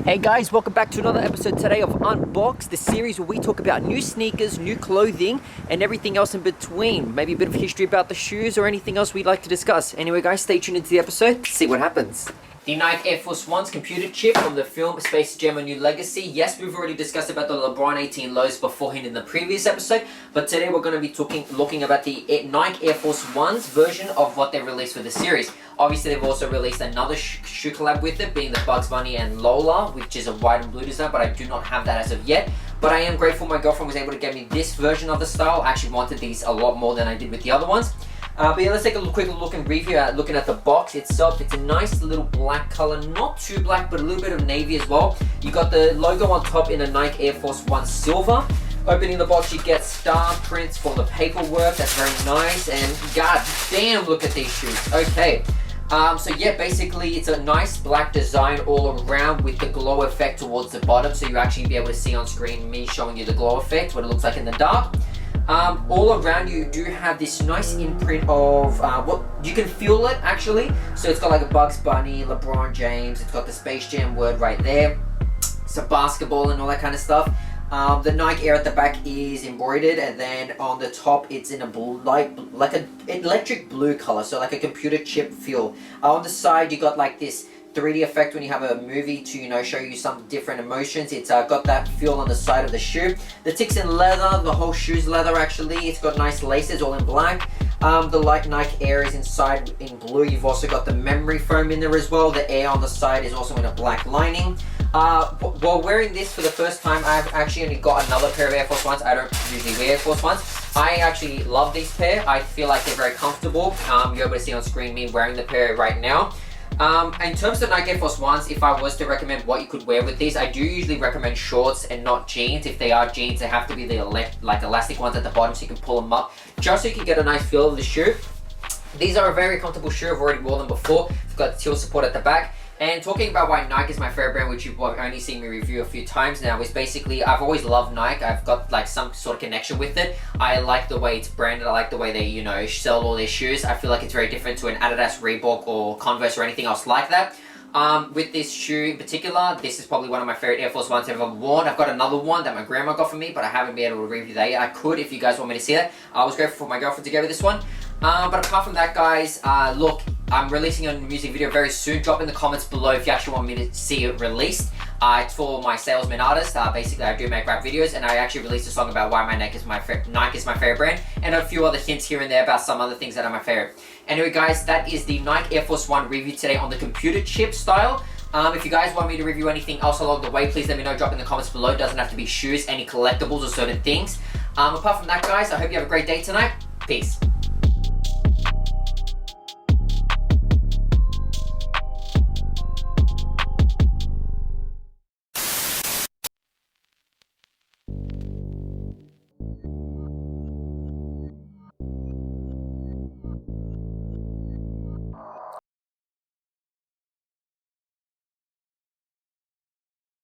Hey guys, welcome back to another episode today of Unboxed, the series where we talk about new sneakers, new clothing, and everything else in between. Maybe a bit of history about the shoes or anything else we'd like to discuss. Anyway guys, stay tuned into the episode, see what happens. The Nike Air Force 1's computer chip from the film Space Jam: A New Legacy. Yes, we've already discussed about the LeBron 18 lows beforehand in the previous episode, but today we're going to be looking about the Nike Air Force 1's version of what they released for the series. Obviously, they've also released another shoe collab with it, being the Bugs Bunny and Lola, which is a white and blue design, but I do not have that as of yet. But I am grateful my girlfriend was able to get me this version of the style. I actually wanted these a lot more than I did with the other ones. But yeah, let's take a quick look and review at looking at the box itself. It's a nice little black color, not too black, but a little bit of navy as well. You got the logo on top in a Nike Air Force 1 silver. Opening the box, you get star prints for the paperwork. That's very nice. And god damn, look at these shoes. Okay. So yeah, basically it's a nice black design all around with the glow effect towards the bottom, so you actually be able to see on screen me showing you the glow effect, what it looks like in the dark. All around you do have this nice imprint of what you can feel it actually. So it's got like a Bugs Bunny, LeBron James. It's got the Space Jam word right there. It's a basketball and all that kind of stuff. The Nike Air at the back is embroidered, and then on the top it's in a blue, like an electric blue color, so like a computer chip feel. On the side you got like this 3D effect when you have a movie to show you some different emotions. It's got that feel on the side of the shoe. The tick's in leather, the whole shoe's leather actually. It's got nice laces all in black. The light Nike Air is inside in blue. You've also got the memory foam in there as well. The Air on the side is also in a black lining. While wearing this for the first time, I've actually only got another pair of Air Force 1s. I don't usually wear Air Force 1s. I actually love these pair. I feel like they're very comfortable. You're able to see on screen me wearing the pair right now. In terms of Nike Air Force 1s, if I was to recommend what you could wear with these, I do usually recommend shorts and not jeans. If they are jeans, they have to be the elastic ones at the bottom so you can pull them up, just so you can get a nice feel of the shoe. These are a very comfortable shoe. I've already worn them before. They've got heel support at the back. And talking about why Nike is my favorite brand, which you've only seen me review a few times now, is basically I've always loved Nike. I've got like some sort of connection with it. I like the way it's branded. I like the way they sell all their shoes. I feel like it's very different to an Adidas, Reebok, or Converse or anything else like that. With this shoe in particular, this is probably one of my favorite Air Force 1s I've ever worn. I've got another one that my grandma got for me, but I haven't been able to review that yet. I could if you guys want me to see that. I was grateful for my girlfriend to give me this one. But apart from that, guys, look, I'm releasing a music video very soon. Drop in the comments below if you actually want me to see it released. It's for my salesman artist. Basically, I do make rap videos, and I actually released a song about why Nike is my favorite brand, and a few other hints here and there about some other things that are my favorite. Anyway, guys, that is the Nike Air Force 1 review today on the computer chip style. If you guys want me to review anything else along the way, please let me know. Drop in the comments below. It doesn't have to be shoes, any collectibles or certain things. Apart from that, guys, I hope you have a great day tonight. Peace.